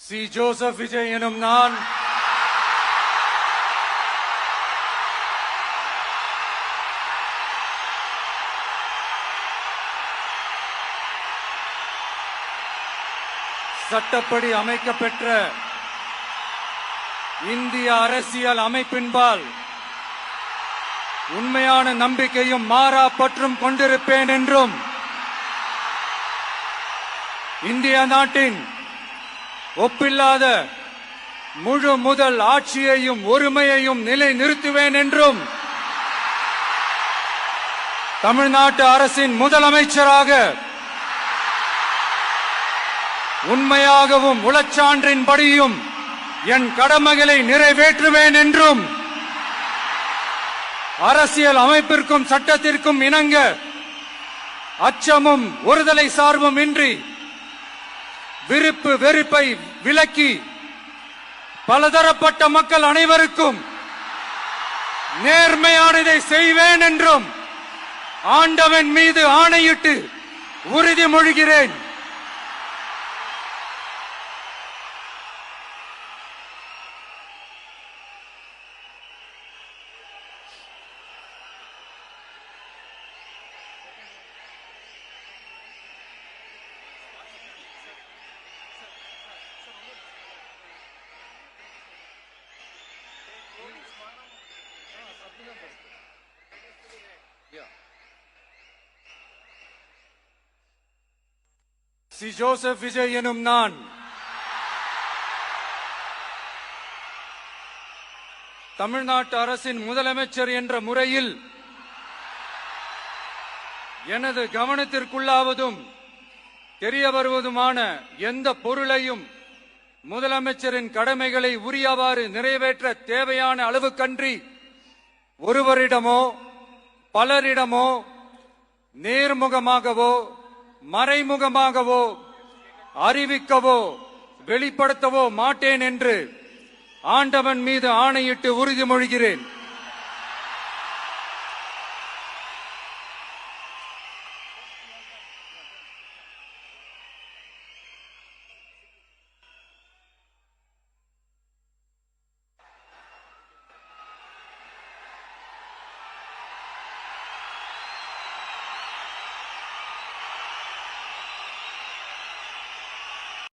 C. Joseph Vijay எனும் நான் சட்டப்படி அமைக்கப்பெற்ற இந்திய அரசியல் அமைப்பின்பால் உண்மையான நம்பிக்கையும் மாறா பற்றும் கொண்டிருப்பேன் என்றும் இந்திய நாட்டின் ஒப்பில்லாத முழு முதல் ஆட்சியையும் ஒருமையையும் நிலை நிறுத்துவேன் என்றும் தமிழ்நாட்டு அரசின் முதலமைச்சராக உண்மையாகவும் உளச்சான்றின்படியும் என் கடமைகளை நிறைவேற்றுவேன் என்றும் அரசியல் அமைப்பிற்கும் சட்டத்திற்கும் இணங்க அச்சமும் ஒருதலை சார்பும் இன்றி விருப்பு வெறுப்பை விலக்கி பலதரப்பட்ட மக்கள் அனைவருக்கும் நேர்மையானதை செய்வேன் என்றும் ஆண்டவன் மீது ஆணையிட்டு உறுதிமொழிகிறேன். சி. ஜோசப் விஜய் எனும் நான் தமிழ்நாட்டு அரசின் முதலமைச்சர் என்ற முறையில் எனது கவனத்திற்குள்ளாவதும் தெரிய வருவதுமான எந்த பொருளையும் முதலமைச்சரின் கடமைகளை உரியவாறு நிறைவேற்ற தேவையான அளவுக்கன்றி ஒருவரிடமோ பலரிடமோ நேர்முகமாகவோ மறைமுகமாகவோ அறிவிக்கவோ வெளிப்படுத்தவோ மாட்டேன் என்று ஆண்டவன் மீது ஆணையிட்டு உறுதிமொழிகிறேன்.